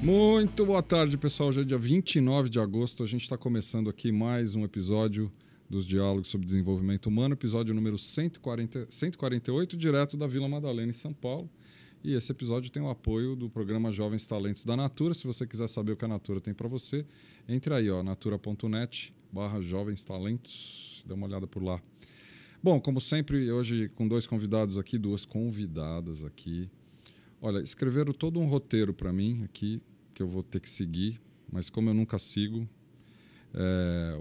Muito boa tarde, pessoal. Hoje é dia 29 de agosto. A gente está começando aqui mais um episódio dos Diálogos sobre Desenvolvimento Humano, episódio número 148, direto da Vila Madalena, em São Paulo. E esse episódio tem o apoio do programa Jovens Talentos da Natura. Se você quiser saber o que a Natura tem para você, entre aí, natura.net/Jovens Talentos. Dê uma olhada por lá. Bom, como sempre, hoje com duas convidadas aqui. Olha, escreveram todo um roteiro para mim aqui, que eu vou ter que seguir, mas como eu nunca sigo,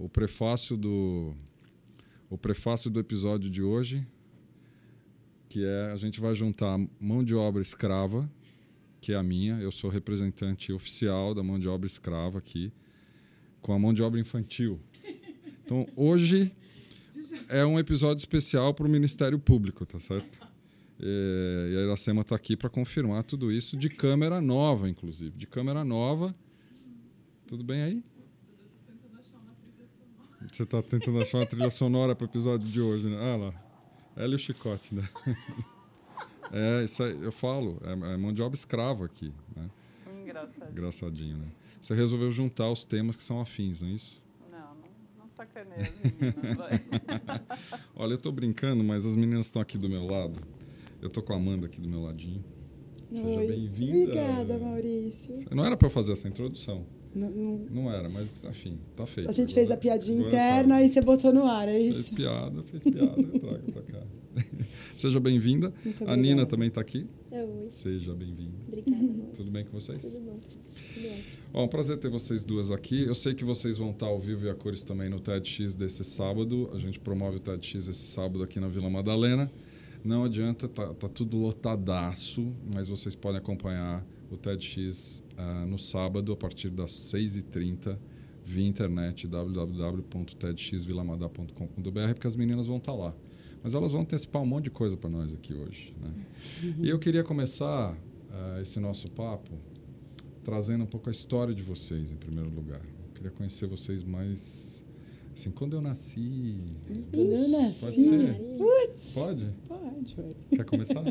o prefácio do episódio de hoje, que a gente vai juntar mão de obra escrava, que é a minha, eu sou representante oficial da mão de obra escrava aqui, com a mão de obra infantil. Então, hoje é um episódio especial para o Ministério Público, tá certo? E a Iracema está aqui para confirmar tudo isso, de câmera nova, inclusive. De câmera nova. Tudo bem aí? Você está tentando achar uma trilha sonora para o episódio de hoje, né? Ah lá. Ela e o chicote, né? Isso aí, eu falo. É mão de obra escrava aqui, né? Engraçadinho, né? Você resolveu juntar os temas que são afins, não é isso? Não sacaneia as meninas, vai. Olha, eu estou brincando, mas as meninas estão aqui do meu lado. Eu tô com a Amanda aqui do meu ladinho. Seja bem-vinda. Obrigada, Maurício. Não era para eu fazer essa introdução. Não era, mas, enfim, tá feito. A gente fez a piadinha interna e você botou no ar, é isso? Fez piada, eu trago para cá. Seja bem-vinda. A Nina também está aqui. Oi. Seja bem-vinda. Obrigada, Maurício. Tudo bem com vocês? Tudo bom. Tudo ótimo. É um prazer ter vocês duas aqui. Eu sei que vocês vão estar ao vivo e a cores também no TEDx desse sábado. A gente promove o TEDx esse sábado aqui na Vila Madalena. Não adianta, tá tudo lotadaço, mas vocês podem acompanhar o TEDx no sábado, a partir das 6h30, via internet, www.tedxvilamada.com.br, porque as meninas vão estar lá. Mas elas vão antecipar um monte de coisa para nós aqui hoje, né? E eu queria começar esse nosso papo trazendo um pouco a história de vocês, em primeiro lugar. Eu queria conhecer vocês mais... Assim, quando eu nasci... Quando eu nasci? Pode ser? Putz, Pode? Pode. Quer começar?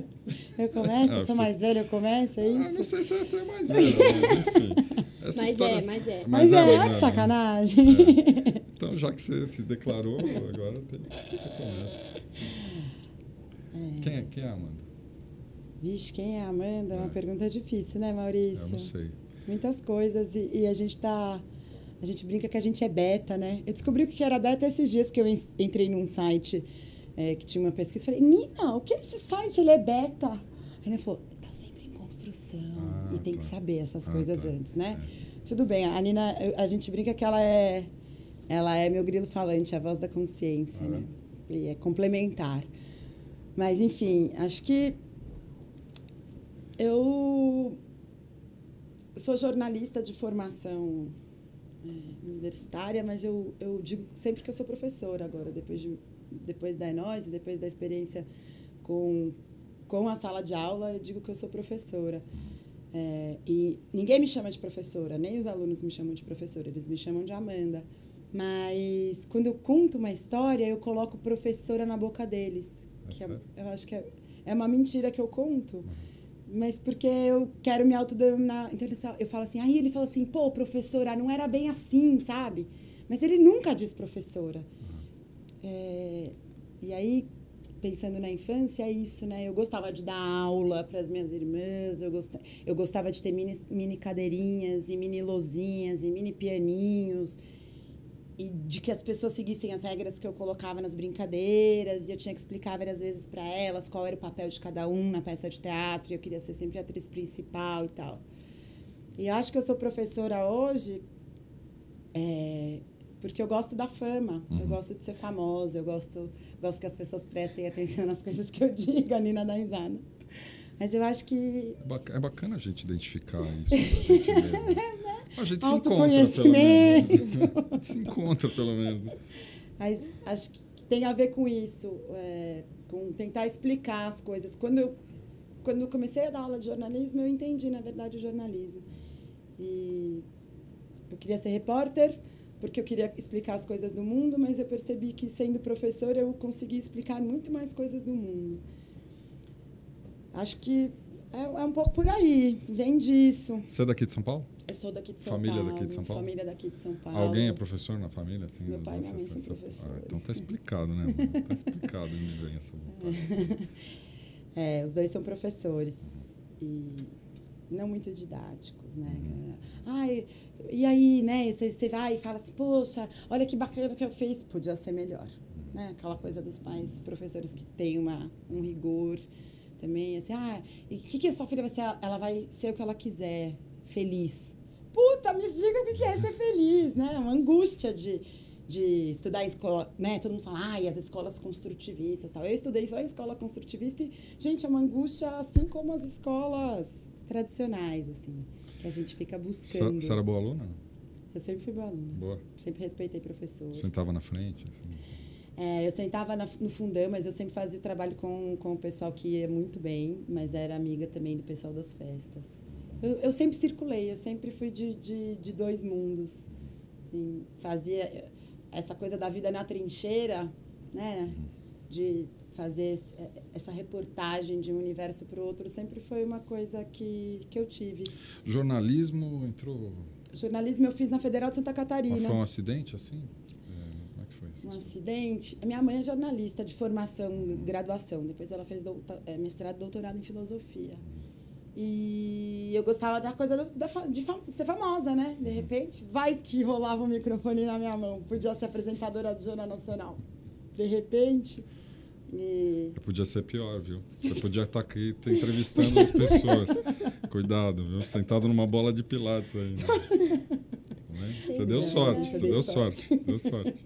Eu começo? Eu sou mais velha, eu começo, é isso? Não sei se você é mais velha, mas enfim. Mas que sacanagem. Então, já que você se declarou, agora você começa. Quem é a Amanda? Vixe, quem é a Amanda? É uma pergunta difícil, né, Maurício? Eu não sei. Muitas coisas e a gente brinca que a gente é beta, né? Eu descobri o que era beta esses dias que eu entrei num site que tinha uma pesquisa e falei, Nina, o que é esse site? Ele é beta. Aí ela falou, tá sempre em construção e tem que saber essas coisas antes, né? Tudo bem, a Nina, a gente brinca que ela é meu grilo falante, a voz da consciência, né? E é complementar. Mas, enfim, acho que eu sou jornalista de formação universitária, mas eu digo sempre que eu sou professora agora, depois da Enose, depois da experiência com a sala de aula, eu digo que eu sou professora. E ninguém me chama de professora, nem os alunos me chamam de professora, eles me chamam de Amanda. Mas quando eu conto uma história, eu coloco professora na boca deles. Eu acho que é uma mentira que eu conto. Mas porque eu quero me autodenominar. Então, eu falo assim, aí ele falou assim, pô, professora, não era bem assim, sabe? Mas ele nunca diz professora. E aí, pensando na infância, é isso, né? Eu gostava de dar aula para as minhas irmãs, eu gostava de ter mini cadeirinhas, e mini lousinhas, e mini pianinhos, e de que as pessoas seguissem as regras que eu colocava nas brincadeiras, e eu tinha que explicar várias vezes para elas qual era o papel de cada um na peça de teatro, e eu queria ser sempre a atriz principal e tal. E eu acho que eu sou professora hoje porque eu gosto da fama, eu gosto de ser famosa, eu gosto que as pessoas prestem atenção nas coisas que eu digo, a Nina dá risada. Mas eu acho que... É bacana a gente identificar isso. A gente se autoconhecimento. Se encontra, pelo menos. Mas acho que tem a ver com isso, com tentar explicar as coisas. Quando eu comecei a dar aula de jornalismo, eu entendi, na verdade, o jornalismo. E eu queria ser repórter porque eu queria explicar as coisas do mundo, mas eu percebi que, sendo professora, eu consegui explicar muito mais coisas do mundo. Acho que é um pouco por aí, vem disso. Você é daqui de São Paulo? Eu sou daqui de São Família Paulo. daqui de São Paulo? Família daqui de São Paulo. Alguém é professor na família? Assim, Meu pai e minha mãe são professores. Então tá explicado, né, mano? Tá explicado onde vem essa vontade. Os dois são professores. E não muito didáticos, né? Ai, e aí, né? Você vai e fala assim, poxa, olha que bacana que eu fiz. Podia ser melhor, né? Aquela coisa dos pais professores que tem um rigor também, assim, e o que a sua filha vai ser? Ela vai ser o que ela quiser, feliz. Puta, me explica o que é ser feliz, né? Uma angústia de estudar em escola, né? Todo mundo fala, as escolas construtivistas, tal. Eu estudei só em escola construtivista e, gente, é uma angústia assim como as escolas tradicionais, assim, que a gente fica buscando. Você era boa aluna? Eu sempre fui boa aluna. Boa. Sempre respeitei professor. Sentava na frente, assim. Eu sentava no fundão, mas eu sempre fazia o trabalho com o pessoal que ia muito bem, mas era amiga também do pessoal das festas. Eu sempre circulei, eu sempre fui de dois mundos. Assim, fazia essa coisa da vida na trincheira, né? De fazer essa reportagem de um universo para o outro, sempre foi uma coisa que eu tive. Jornalismo entrou... Jornalismo eu fiz na Federal de Santa Catarina. Mas foi um acidente, assim? Como é que foi? Um acidente. A minha mãe é jornalista de formação, graduação. Depois ela fez mestrado e doutorado em filosofia. E eu gostava da coisa de ser famosa, né? De repente, vai que rolava um microfone na minha mão. Podia ser apresentadora do Jornal Nacional. De repente... Podia ser pior, viu? Você podia estar aqui entrevistando as pessoas. Cuidado, viu? Sentado numa bola de pilates aí. Né? Você deu sorte, você deu sorte. Deu sorte.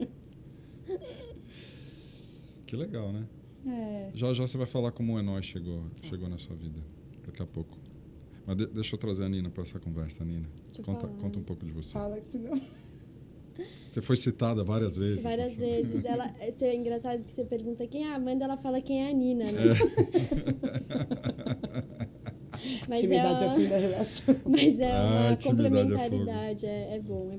Que legal, né? Já você vai falar como o Enói chegou na sua vida. Daqui a pouco. Mas deixa eu trazer a Nina para essa conversa, Nina. Conta um pouco de você. Fala que senão... Você foi citada várias vezes. Várias vezes. É engraçado que você pergunta quem é a Amanda, ela fala quem é a Nina, né? Mas intimidade é o fim da relação. Mas é uma complementaridade. É bom.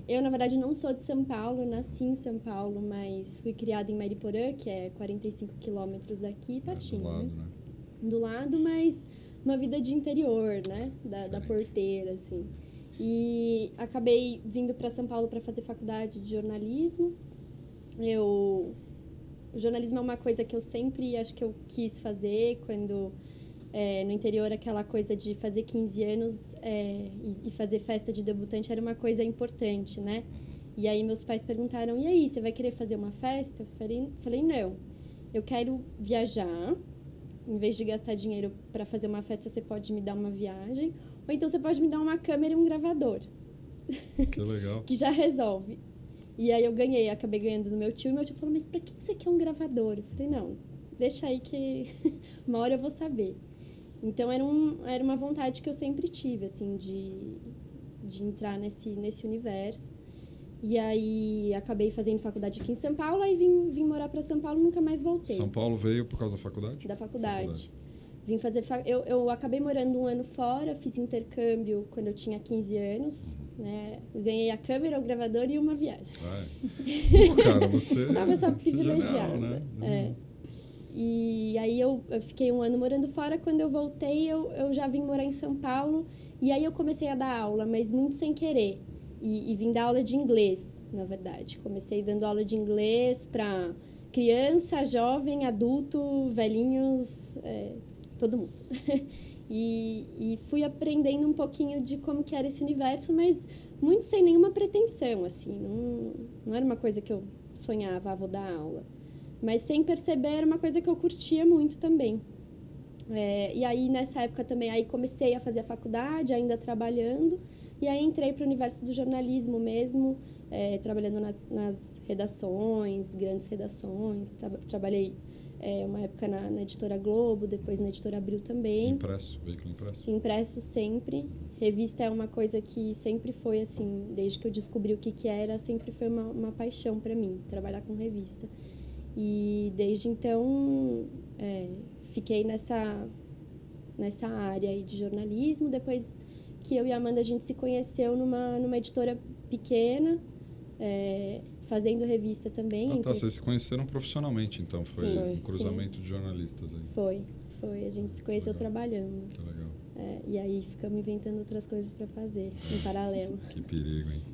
Eu, na verdade, não sou de São Paulo, nasci em São Paulo, mas fui criada em Mariporã, que é 45 quilômetros daqui, pertinho. Do lado, né? Do lado, mas uma vida de interior, né? Da porteira, assim. E acabei vindo para São Paulo para fazer faculdade de jornalismo. O jornalismo é uma coisa que eu sempre acho que eu quis fazer quando no interior aquela coisa de fazer 15 anos e fazer festa de debutante era uma coisa importante, né? E aí meus pais perguntaram, e aí, você vai querer fazer uma festa? Eu falei, não, eu quero viajar. Em vez de gastar dinheiro para fazer uma festa, você pode me dar uma viagem. Ou então você pode me dar uma câmera e um gravador. Que legal. Que já resolve. E aí eu acabei ganhando do meu tio. E meu tio falou, mas pra que você quer um gravador? Eu falei, não, deixa aí que uma hora eu vou saber. Então era uma vontade que eu sempre tive, assim, de entrar nesse universo. E aí acabei fazendo faculdade aqui em São Paulo, aí vim morar para São Paulo e nunca mais voltei. São Paulo veio por causa da faculdade? Da faculdade. Vim fazer... Eu acabei morando um ano fora, fiz intercâmbio quando eu tinha 15 anos, né? Ganhei a câmera, o gravador e uma viagem. Pô, cara, você... Só uma pessoa privilegiada. Genial, né? E aí eu fiquei um ano morando fora, quando eu voltei eu já vim morar em São Paulo, e aí eu comecei a dar aula, mas muito sem querer. E vim dar aula de inglês, na verdade. Comecei dando aula de inglês para criança, jovem, adulto, velhinhos, todo mundo. E fui aprendendo um pouquinho de como que era esse universo, mas muito sem nenhuma pretensão, assim. Não era uma coisa que eu sonhava, vou dar aula. Mas sem perceber, era uma coisa que eu curtia muito também. E aí, nessa época também, aí comecei a fazer a faculdade, ainda trabalhando. E aí entrei para o universo do jornalismo mesmo, trabalhando nas redações, grandes redações. Trabalhei uma época na Editora Globo, depois na Editora Abril também. Impresso, veículo impresso? Impresso sempre. Revista é uma coisa que sempre foi, assim, desde que eu descobri o que era, sempre foi uma paixão para mim, trabalhar com revista. E desde então, fiquei nessa área aí de jornalismo. Depois que eu e a Amanda a gente se conheceu numa editora pequena, fazendo revista também. Tá, vocês se conheceram profissionalmente, então foi Sim, um cruzamento sim. de jornalistas aí. Foi. A gente se conheceu trabalhando. Que legal. E aí ficamos inventando outras coisas para fazer em paralelo. Que perigo, hein?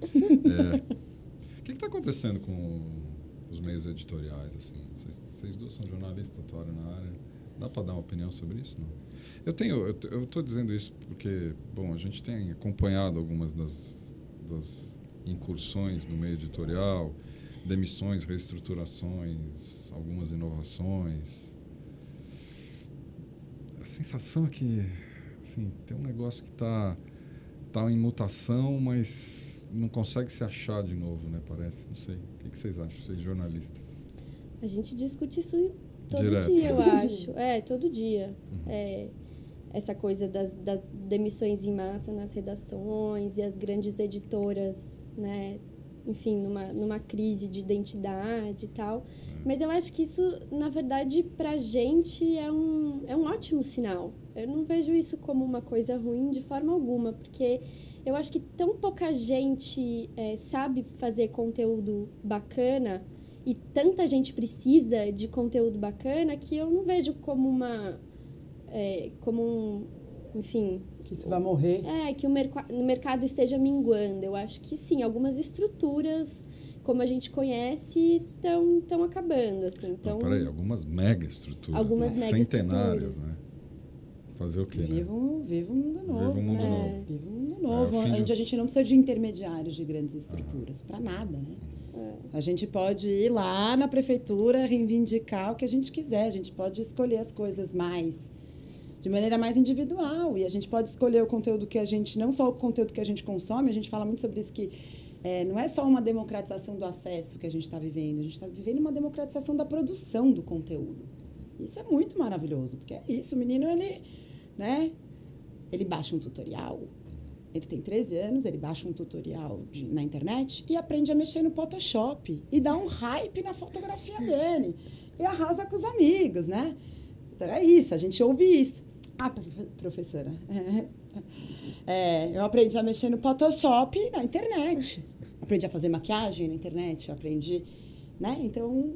O que está acontecendo com os meios editoriais, assim? Vocês duas são jornalistas, atuaram na área. Dá para dar uma opinião sobre isso? Não? Eu estou dizendo isso porque, bom, a gente tem acompanhado algumas das incursões no meio editorial, demissões, reestruturações, algumas inovações. A sensação é que, assim, tem um negócio que está em mutação, mas não consegue se achar de novo, né? Parece. Não sei. O que vocês acham, vocês jornalistas? A gente discute isso todo Direto. dia, eu acho. Todo dia. Uhum. Essa coisa das demissões em massa nas redações e as grandes editoras, né? Enfim, numa crise de identidade e tal. Mas eu acho que isso, na verdade, pra gente é um ótimo sinal. Eu não vejo isso como uma coisa ruim de forma alguma, porque eu acho que tão pouca gente sabe fazer conteúdo bacana e tanta gente precisa de conteúdo bacana que eu não vejo como enfim... Que isso vai morrer. Que o mercado esteja minguando. Eu acho que sim, algumas estruturas, como a gente conhece, estão acabando, assim. Então, peraí, algumas mega estruturas. Algumas mega centenárias, estruturas. né? Fazer o quê, Viva um mundo novo. Viva um mundo novo. Viva um mundo novo, onde a gente não precisa de intermediários de grandes estruturas, para nada, né? A gente pode ir lá na prefeitura, reivindicar o que a gente quiser, a gente pode escolher as coisas de maneira mais individual, e a gente pode escolher o conteúdo que a gente, não só o conteúdo que a gente consome, a gente fala muito sobre isso, que não é só uma democratização do acesso que a gente está vivendo, a gente está vivendo uma democratização da produção do conteúdo. Isso é muito maravilhoso, porque é isso, o menino, ele baixa um tutorial, ele tem 13 anos, ele baixa um tutorial na internet e aprende a mexer no Photoshop e dá um hype na fotografia dele e arrasa com os amigos, né? Então é isso, a gente ouve isso. Ah, professora, eu aprendi a mexer no Photoshop na internet. Aprendi a fazer maquiagem na internet, aprendi, né? Então,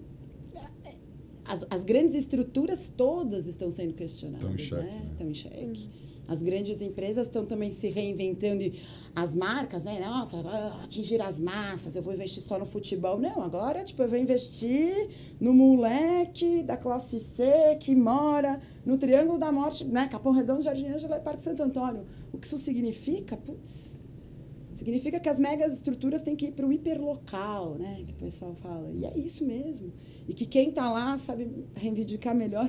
as grandes estruturas todas estão sendo questionadas, estão em xeque, né? Estão em xeque. As grandes empresas estão também se reinventando. E as marcas, né? Nossa, atingir as massas, eu vou investir só no futebol. Não, agora, eu vou investir no moleque da classe C que mora no Triângulo da Morte, né? Capão Redondo, Jardim Ângela e Parque Santo Antônio. O que isso significa? Significa que as megas estruturas têm que ir para o hiperlocal, né? Que o pessoal fala. E é isso mesmo. E que quem está lá sabe reivindicar melhor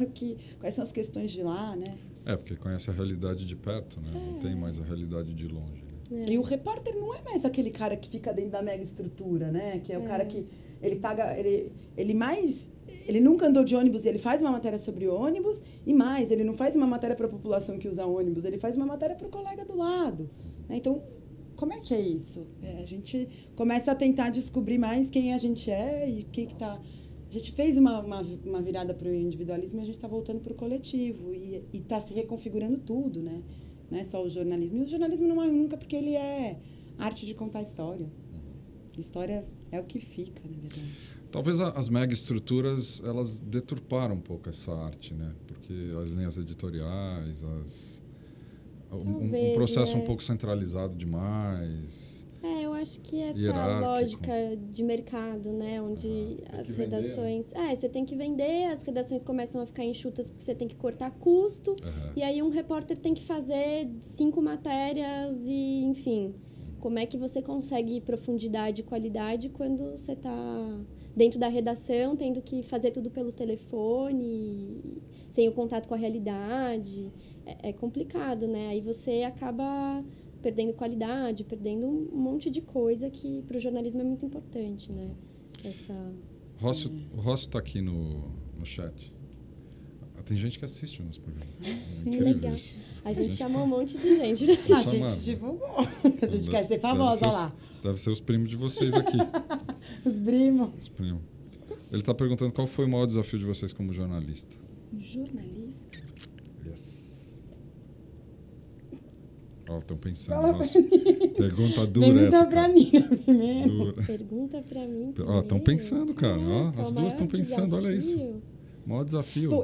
quais são as questões de lá, né? Porque conhece a realidade de perto, né? Não tem mais a realidade de longe. Né? E o repórter não é mais aquele cara que fica dentro da mega estrutura, né? Que é o cara que ele paga... Ele nunca andou de ônibus e ele faz uma matéria sobre ônibus. E mais, ele não faz uma matéria para a população que usa ônibus, ele faz uma matéria para o colega do lado. Né? Então, como é que é isso? A gente começa a tentar descobrir mais quem a gente é e quem que está... A gente fez uma virada para o individualismo e a gente está voltando para o coletivo e está se reconfigurando tudo, né? Não é só o jornalismo. E o jornalismo não morre nunca porque ele é arte de contar história. História é o que fica, na verdade. Talvez as mega estruturas, elas deturparam um pouco essa arte, né? Porque as linhas editoriais, um processo um pouco centralizado demais... eu acho que essa hierárquico. Lógica de mercado, né? Onde as redações... você tem que vender, as redações começam a ficar enxutas porque você tem que cortar custo. E aí um repórter tem que fazer 5 matérias e, enfim... Como é que você consegue profundidade e qualidade quando você está dentro da redação, tendo que fazer tudo pelo telefone, sem o contato com a realidade? É complicado, né? Aí você acaba... perdendo qualidade, perdendo um monte de coisa que para o jornalismo é muito importante, né? O Rócio está aqui no chat. Tem gente que assiste o nosso programa. Legal. Isso. A gente chamou um monte de gente. A gente divulgou. A gente quer ser famosa, olha lá. Deve ser os primos de vocês aqui. Os primos. Os primos. Ele está perguntando qual foi o maior desafio de vocês como jornalista. Jornalista? Yes. Ó, estão pensando. Fala Nossa, pergunta dura Pergunta essa, pra cara. mim primeiro. Dura. Pergunta pra mim. Ó, estão pensando, cara. Ó, Caraca, as o duas estão maior pensando, olha isso. desafio. Maior desafio. Bom,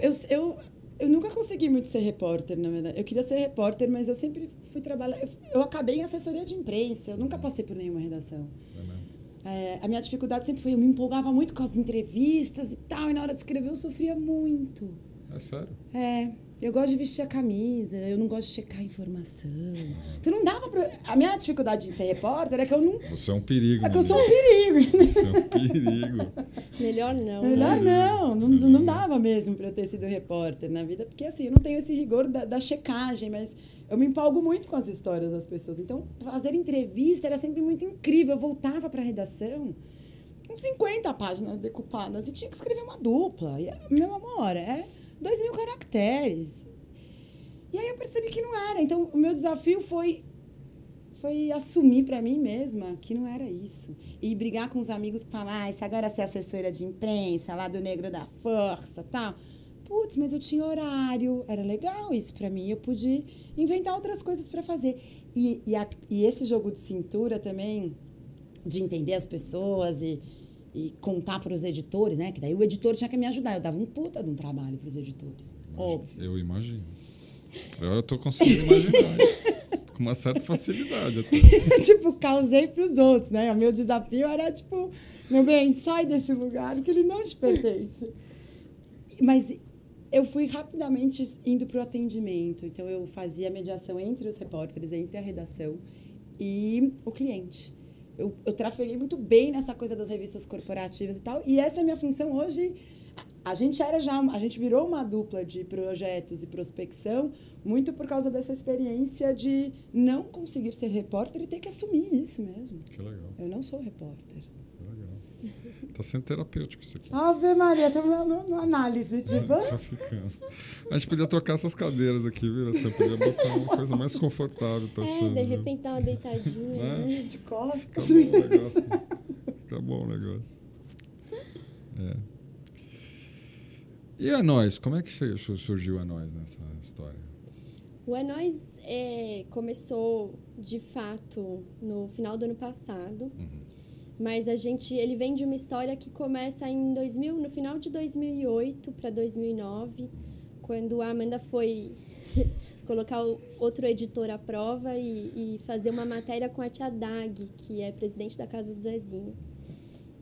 eu nunca consegui muito ser repórter, na verdade. Eu queria ser repórter, mas eu sempre fui trabalhar... Eu acabei em assessoria de imprensa, eu nunca passei por nenhuma redação. É mesmo. A minha dificuldade sempre foi, eu me empolgava muito com as entrevistas e tal, e na hora de escrever eu sofria muito. É sério? Eu gosto de vestir a camisa, eu não gosto de checar a informação. Então não dava pra... A minha dificuldade de ser repórter é que eu não... Você é um perigo. É que eu sou né? um perigo. Você é um perigo. Melhor não. Melhor não dava mesmo pra eu ter sido repórter na vida, porque assim, eu não tenho esse rigor da checagem, mas eu me empolgo muito com as histórias das pessoas. Então, fazer entrevista era sempre muito incrível. Eu voltava pra redação com 50 páginas decupadas e tinha que escrever uma dupla. E, meu amor, 2.000 caracteres. E aí eu percebi que não era. Então, o meu desafio foi assumir para mim mesma que não era isso. E brigar com os amigos que falam, se agora você é assessora de imprensa, lá do Negro da Força, tal. Putz, mas eu tinha horário. Era legal isso para mim. Eu pude inventar outras coisas para fazer. E esse jogo de cintura também, de entender as pessoas e contar para os editores, né? Que daí o editor tinha que me ajudar. Eu dava um puta de um trabalho para os editores. Óbvio. Eu imagino. Eu tô conseguindo imaginar. Com uma certa facilidade até. Tipo, causei para os outros, né? O meu desafio era, tipo, meu bem, sai desse lugar que ele não te pertence. Mas eu fui rapidamente indo para o atendimento. Então, eu fazia a mediação entre os repórteres, entre a redação e o cliente. Eu trafeguei muito bem nessa coisa das revistas corporativas e tal. E essa é a minha função hoje. A gente virou uma dupla de projetos e prospecção muito por causa dessa experiência de não conseguir ser repórter e ter que assumir isso mesmo. Que legal. Eu não sou repórter. Que legal. Tá sendo terapêutico isso aqui. Ave Maria, estamos na análise. Tipo... Tá ficando. A gente podia trocar essas cadeiras aqui, viu? Você podia botar uma coisa mais confortável, tá achando? De repente dá uma deitadinha, né? De costas. Fica bom o negócio. E a Nós? Como é que surgiu a Nós nessa história? O É Nós começou, de fato, no final do ano passado. Mas ele vem de uma história que começa no final de 2008 para 2009, quando a Amanda foi colocar outro editor à prova e fazer uma matéria com a tia Dag, que é presidente da Casa do Zezinho.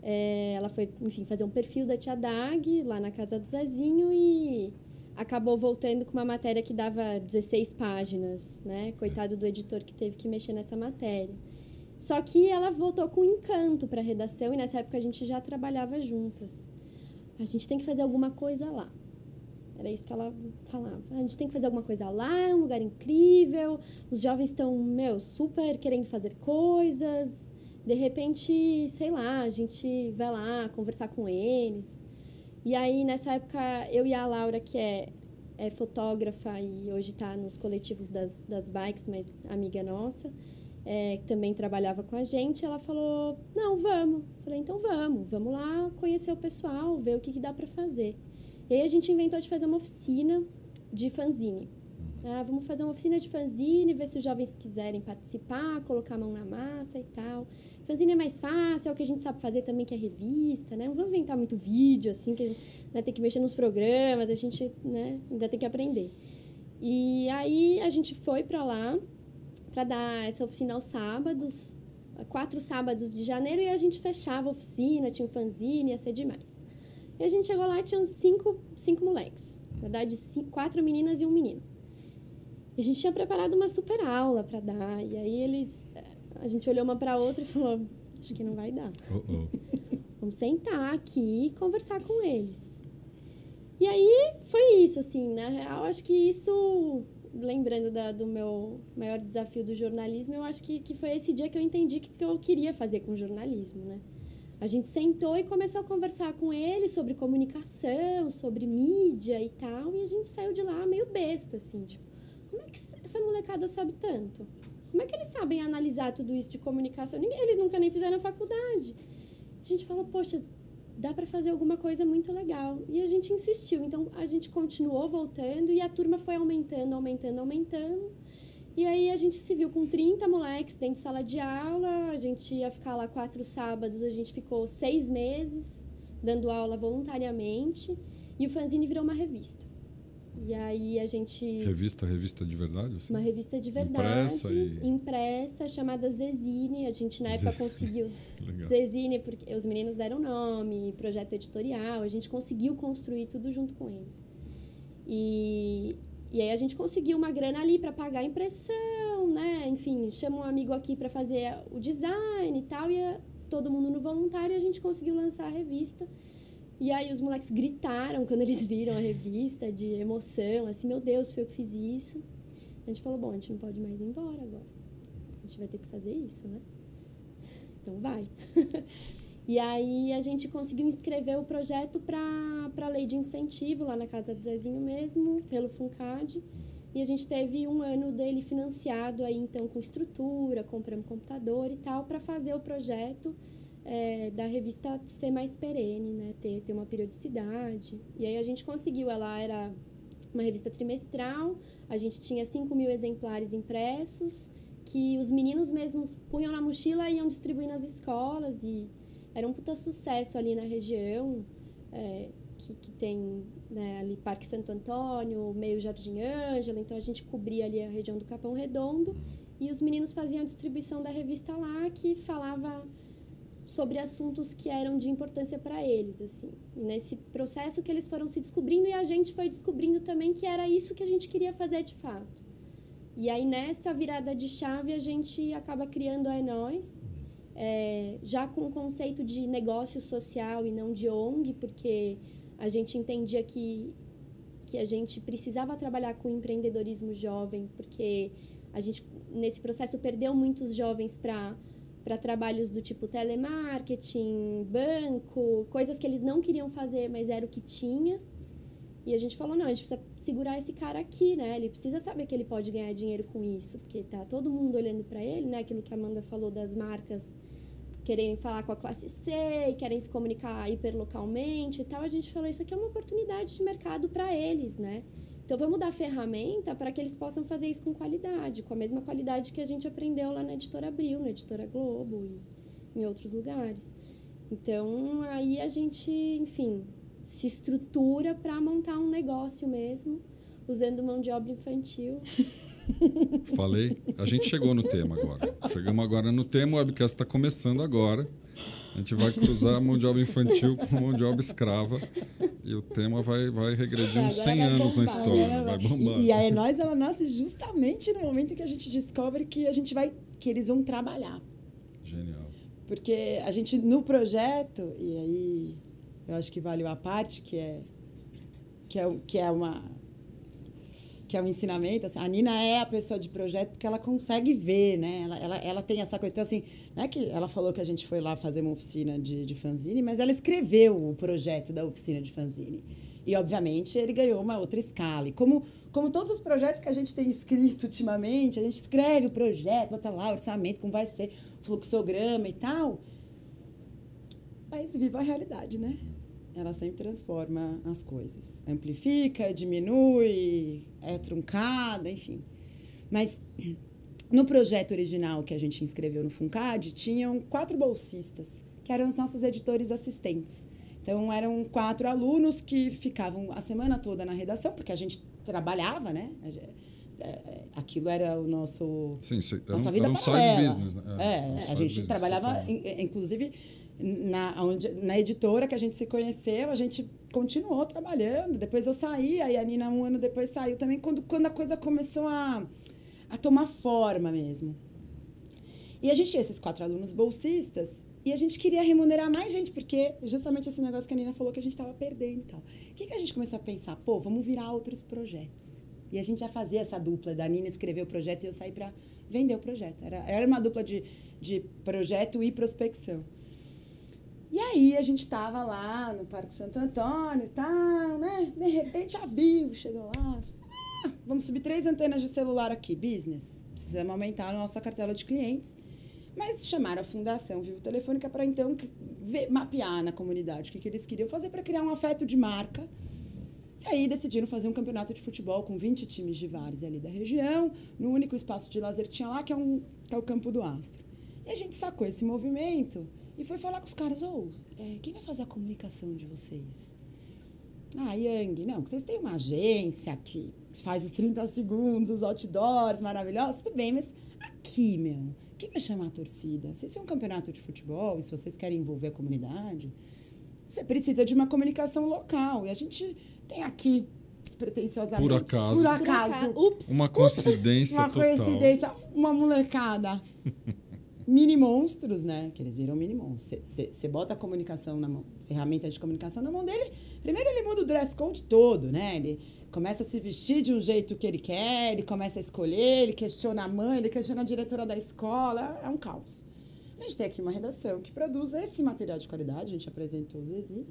Ela foi, enfim, fazer um perfil da tia Dag lá na Casa do Zezinho e acabou voltando com uma matéria que dava 16 páginas, né? Coitado do editor que teve que mexer nessa matéria. Só que ela voltou com encanto para a redação e nessa época a gente já trabalhava juntas. A gente tem que fazer alguma coisa lá. Era isso que ela falava. A gente tem que fazer alguma coisa lá, é um lugar incrível, os jovens estão, super querendo fazer coisas. De repente, sei lá, a gente vai lá conversar com eles. E aí, nessa época, eu e a Laura, que é fotógrafa e hoje está nos coletivos das bikes, mas amiga nossa, que também trabalhava com a gente, ela falou, não, vamos. Falei, então vamos lá conhecer o pessoal, ver o que dá para fazer. E aí a gente inventou de fazer uma oficina de fanzine. Vamos fazer uma oficina de fanzine, ver se os jovens quiserem participar, colocar a mão na massa e tal. Fanzine é mais fácil, é o que a gente sabe fazer também, que é revista, né? Não vamos inventar muito vídeo, assim, que tem que mexer nos programas, a gente, né, ainda tem que aprender. E aí a gente foi para lá, para dar essa oficina aos sábados, 4 sábados de janeiro, e a gente fechava a oficina, tinha um fanzine, ia ser demais. E a gente chegou lá e tinha uns 5 moleques. Na verdade, 4 meninas e um menino. E a gente tinha preparado uma super aula para dar. E aí a gente olhou uma para outra e falou, acho que não vai dar. Vamos sentar aqui e conversar com eles. E aí foi isso, assim, na real, acho que isso, lembrando do meu maior desafio do jornalismo, eu acho que foi esse dia que eu entendi o que eu queria fazer com o jornalismo, né? A gente sentou e começou a conversar com eles sobre comunicação, sobre mídia e tal, e a gente saiu de lá meio besta, assim, tipo, como é que essa molecada sabe tanto? Como é que eles sabem analisar tudo isso de comunicação? Eles nunca nem fizeram faculdade. A gente falou, poxa, dá para fazer alguma coisa muito legal. E a gente insistiu, então a gente continuou voltando e a turma foi aumentando. E aí a gente se viu com 30 moleques dentro de sala de aula, a gente ia ficar lá 4 sábados, a gente ficou 6 meses dando aula voluntariamente, e o fanzine virou uma revista. E aí a gente... Revista de verdade? Assim? Uma revista de verdade, impressa, chamada Zezine. A gente na época conseguiu... Zezine, porque os meninos deram nome, projeto editorial, a gente conseguiu construir tudo junto com eles. E aí a gente conseguiu uma grana ali para pagar a impressão, né? Enfim, chama um amigo aqui para fazer o design e tal, e todo mundo no voluntário, a gente conseguiu lançar a revista. E aí os moleques gritaram quando eles viram a revista, de emoção, assim, meu Deus, foi eu que fiz isso. A gente falou, bom, a gente não pode mais ir embora agora. A gente vai ter que fazer isso, né? Então vai. E aí a gente conseguiu inscrever o projeto para a lei de incentivo, lá na casa do Zezinho mesmo, pelo FUNCAD. E a gente teve 1 ano dele financiado aí, então, com estrutura, compramos computador e tal, para fazer o projeto da revista ser mais perene, né? Ter uma periodicidade. E aí a gente conseguiu, ela era uma revista trimestral, a gente tinha 5.000 exemplares impressos, que os meninos mesmos punham na mochila e iam distribuir nas escolas, e era um puta sucesso ali na região, que tem, né, ali Parque Santo Antônio, meio Jardim Ângela, então a gente cobria ali a região do Capão Redondo, e os meninos faziam a distribuição da revista lá, que falava sobre assuntos que eram de importância para eles, assim. E nesse processo que eles foram se descobrindo, e a gente foi descobrindo também que era isso que a gente queria fazer de fato. E aí, nessa virada de chave, a gente acaba criando a É Nós, já com o conceito de negócio social e não de ONG, porque a gente entendia que a gente precisava trabalhar com empreendedorismo jovem, porque a gente, nesse processo, perdeu muitos jovens para trabalhos do tipo telemarketing, banco, coisas que eles não queriam fazer, mas era o que tinha. E a gente falou, não, a gente precisa segurar esse cara aqui, né? Ele precisa saber que ele pode ganhar dinheiro com isso, porque tá todo mundo olhando para ele, né? Aquilo que a Amanda falou das marcas querem falar com a classe C, querem se comunicar hiperlocalmente e tal. A gente falou, isso aqui é uma oportunidade de mercado para eles, né? Então, vamos dar ferramenta para que eles possam fazer isso com qualidade, com a mesma qualidade que a gente aprendeu lá na Editora Abril, na Editora Globo e em outros lugares. Então, aí a gente, enfim, se estrutura para montar um negócio mesmo, usando mão de obra infantil. Falei? A gente chegou no tema agora. Chegamos agora no tema, o webcast está começando agora. A gente vai cruzar a mão de obra infantil com a mão de obra escrava. E o tema vai regredir uns 100 anos na história. Vai bombar. E a É Nós, ela nasce justamente no momento que a gente descobre que eles vão trabalhar. Genial. Porque a gente, no projeto, e aí eu acho que valeu a parte, que é um ensinamento, assim, a Nina é a pessoa de projeto porque ela consegue ver, né? Ela tem essa coisa. Então, assim, não é que ela falou que a gente foi lá fazer uma oficina de fanzine, mas ela escreveu o projeto da oficina de fanzine. E, obviamente, ele ganhou uma outra escala. E como todos os projetos que a gente tem escrito ultimamente, a gente escreve o projeto, bota lá o orçamento, como vai ser, o fluxograma e tal. Mas viva a realidade, né? Ela sempre transforma as coisas. Amplifica, diminui, é truncada, enfim. Mas no projeto original que a gente inscreveu no FUNCAD, tinham 4 bolsistas, que eram os nossos editores assistentes. Então, eram 4 alunos que ficavam a semana toda na redação, porque a gente trabalhava, né? Aquilo era o nosso... Sim, nossa vida era um paralela. side business, né? A gente trabalhava, inclusive... Na editora que a gente se conheceu, a gente continuou trabalhando. Depois eu saí, aí a Nina 1 ano depois saiu também, quando a coisa começou a tomar forma mesmo. E a gente tinha esses 4 alunos bolsistas e a gente queria remunerar mais gente, porque justamente esse negócio que a Nina falou que a gente estava perdendo e tal. O que a gente começou a pensar? Pô, vamos virar outros projetos. E a gente já fazia essa dupla da Nina escrever o projeto e eu saí para vender o projeto. Era uma dupla de projeto e prospecção. E aí, a gente estava lá no Parque Santo Antônio e tal, né? De repente, a Vivo chegou lá. Vamos subir 3 antenas de celular aqui, business. Precisamos aumentar a nossa cartela de clientes. Mas chamaram a Fundação Vivo Telefônica para, então, mapear na comunidade o que eles queriam fazer para criar um afeto de marca E aí decidiram fazer um campeonato de futebol com 20 times de várzea ali da região, no único espaço de lazer que tinha lá, que é o Campo do Astro. E a gente sacou esse movimento e foi falar com os caras, quem vai fazer a comunicação de vocês? Yang, não, que vocês têm uma agência que faz os 30 segundos, os outdoors maravilhosos, tudo bem, mas aqui, quem vai chamar a torcida? Se isso é um campeonato de futebol e se vocês querem envolver a comunidade, você precisa de uma comunicação local. E a gente tem aqui, despretensiosamente, por acaso uma coincidência uma total. coincidência, uma molecada. Mini monstros, né? Que eles viram mini monstros. Você bota a comunicação na mão, ferramenta de comunicação na mão dele, primeiro ele muda o dress code todo, né? Ele começa a se vestir de um jeito que ele quer, ele começa a escolher, ele questiona a mãe, ele questiona a diretora da escola, é um caos. A gente tem aqui uma redação que produz esse material de qualidade, a gente apresentou o Zezinho,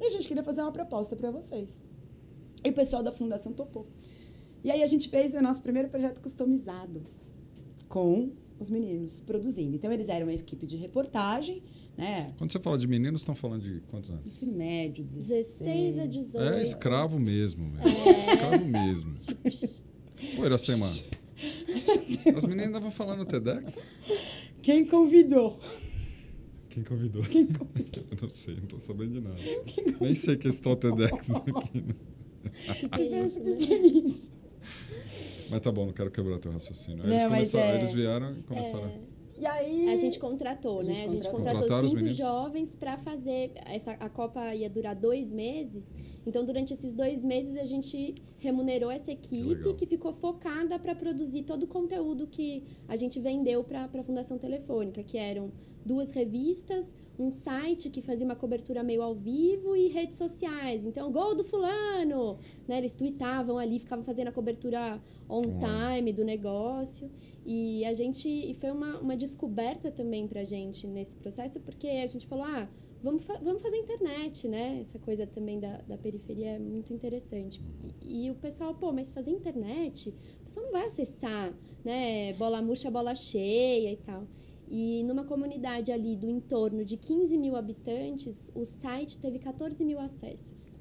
e a gente queria fazer uma proposta para vocês. E o pessoal da fundação topou. E aí a gente fez o nosso primeiro projeto customizado com os meninos produzindo. Então, eles eram uma equipe de reportagem, né? Quando você fala de meninos, estão falando de quantos anos? Ensino médio, 16 a 18. É escravo mesmo. Escravo mesmo. Pô, Iracema, as meninas ainda vão falar no TEDx? Quem convidou? Quem convidou? Eu não sei, não estou sabendo de nada. Nem sei que esse tal TEDx aqui. Né? Você pensa que é isso? Mas tá bom, não quero quebrar teu raciocínio. Não, Eles vieram e começaram... E aí... A gente contratou, né? A gente contratou 5 jovens para fazer... A Copa ia durar 2 meses. Então, durante esses 2 meses, a gente remunerou essa equipe que ficou focada para produzir todo o conteúdo que a gente vendeu para a Fundação Telefônica, que eram 2 revistas, um site que fazia uma cobertura meio ao vivo e redes sociais. Então, gol do fulano! Né? Eles tuitavam ali, ficavam fazendo a cobertura on time do negócio. E foi uma descoberta também pra gente nesse processo, porque a gente falou, vamos fazer internet, né? Essa coisa também da periferia é muito interessante. E o pessoal, mas fazer internet, o pessoal não vai acessar, né? Bola murcha, bola cheia e tal. E numa comunidade ali do entorno de 15 mil habitantes, o site teve 14 mil acessos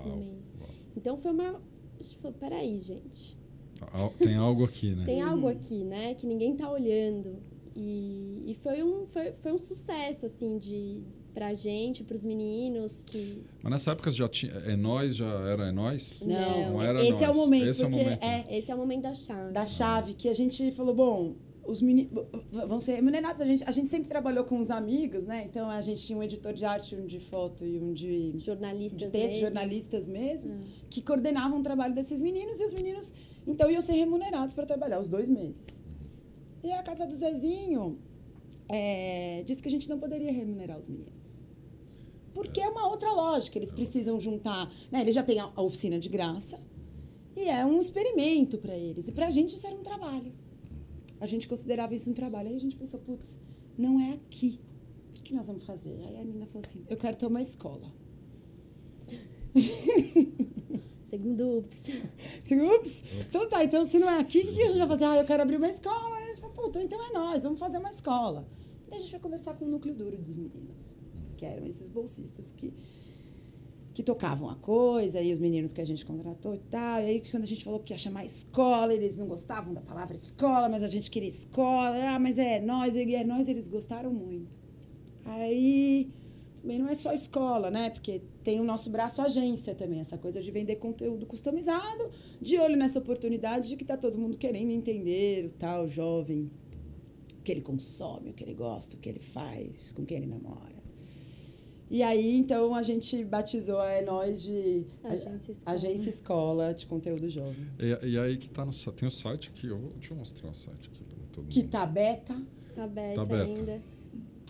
no mês. Então foi a gente falou, peraí, gente. Tem algo aqui, né? Tem algo aqui, né? Que ninguém tá olhando. E foi um sucesso, assim, pra gente, pros meninos. Mas nessa época já tinha... É Nós já era É Nós? Não era esse nós. É o momento. Esse é o momento. Esse é o momento da chave. Da chave, que a gente falou, bom... Os meninos vão ser remunerados. A gente sempre trabalhou com os amigos, né? Então, a gente tinha um editor de arte, um de foto e um de... jornalistas mesmo, que coordenavam o trabalho desses meninos. E os meninos, então, iam ser remunerados para trabalhar os 2 meses. E a casa do Zezinho disse que a gente não poderia remunerar os meninos. Porque é uma outra lógica. Eles precisam juntar... Né? Eles já têm a oficina de graça. E é um experimento para eles. E para a gente isso era um trabalho. A gente considerava isso um trabalho. Aí a gente pensou, não é aqui. O que nós vamos fazer? Aí a Nina falou assim, eu quero ter uma escola. Segundo ups. Então tá, então se não é aqui, o que a gente vai fazer? Eu quero abrir uma escola. Aí a gente falou, então é nós, vamos fazer uma escola. E a gente vai conversar com o núcleo duro dos meninos, que eram esses bolsistas que tocavam a coisa, e os meninos que a gente contratou e tal. E aí, quando a gente falou que ia chamar escola, eles não gostavam da palavra escola, mas a gente queria escola. Mas é nós, eles gostaram muito. Aí, também não é só escola, né? Porque tem o nosso braço agência também, essa coisa de vender conteúdo customizado, de olho nessa oportunidade de que tá todo mundo querendo entender o tal jovem, o que ele consome, o que ele gosta, o que ele faz, com quem ele namora. E aí, então, a gente batizou a Nós de Agência Escola de Conteúdo Jovem. E aí que tá tem o site aqui, deixa eu mostrar o site aqui para todo mundo. Que tá beta. Tá beta ainda.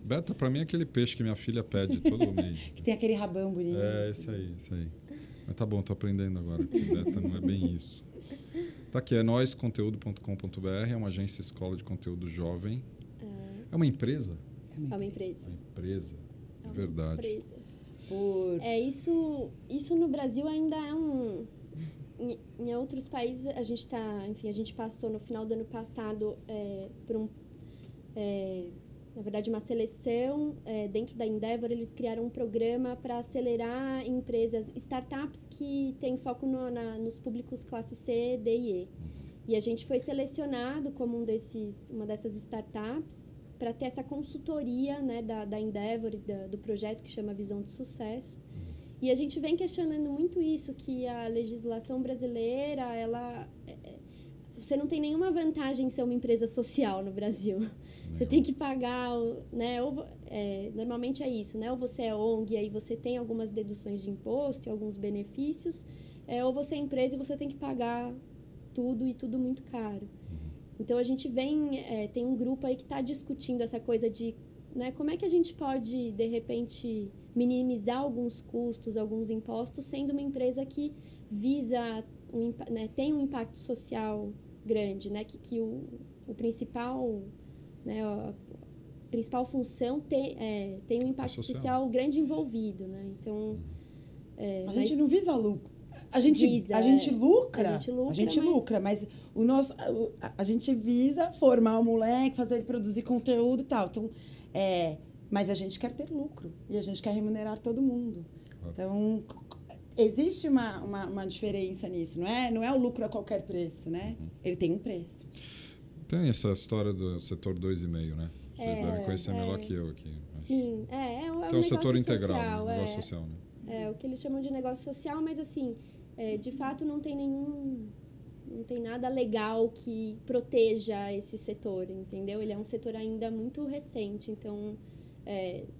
Beta, para mim, é aquele peixe que minha filha pede todo mês. Que tem aquele rabão bonito. Esse aí. Mas tá bom, tô aprendendo agora que beta não é bem isso. Tá aqui, é noisconteúdo.com.br, é uma agência escola de conteúdo jovem. É uma empresa? É uma empresa. Uma empresa. É verdade. Isso no Brasil ainda é em outros países a gente passou no final do ano passado por na verdade, uma seleção. Dentro da Endeavor, eles criaram um programa para acelerar empresas, startups que têm foco nos públicos classe C, D e E. E a gente foi selecionado como uma dessas startups para ter essa consultoria, né, da Endeavor e do projeto que chama Visão de Sucesso. E a gente vem questionando muito isso, que a legislação brasileira, você não tem nenhuma vantagem em ser uma empresa social no Brasil. Você tem que pagar, né? Normalmente é isso, né? Ou você é ONG, aí você tem algumas deduções de imposto e alguns benefícios, ou você é empresa e você tem que pagar tudo e tudo muito caro. Então, a gente tem um grupo aí que está discutindo essa coisa de, né, como é que a gente pode, de repente, minimizar alguns custos, alguns impostos, sendo uma empresa que visa, né, tem um impacto social grande, né, que o principal, né, a principal função tem um impacto social grande envolvido, né? Então, a gente não visa lucro. A gente lucra, mas a gente visa formar o moleque, fazer ele produzir conteúdo e tal. Então, mas a gente quer ter lucro e a gente quer remunerar todo mundo. Então, existe uma diferença nisso, não é o lucro a qualquer preço, né? Ele tem um preço. Tem essa história do setor 2,5, né? Vocês devem conhecer melhor que eu aqui. Mas... Sim, é um setor integral, social, negócio social, né? O que eles chamam de negócio social, mas assim, de fato não tem nada legal que proteja esse setor, entendeu? Ele é um setor ainda muito recente, então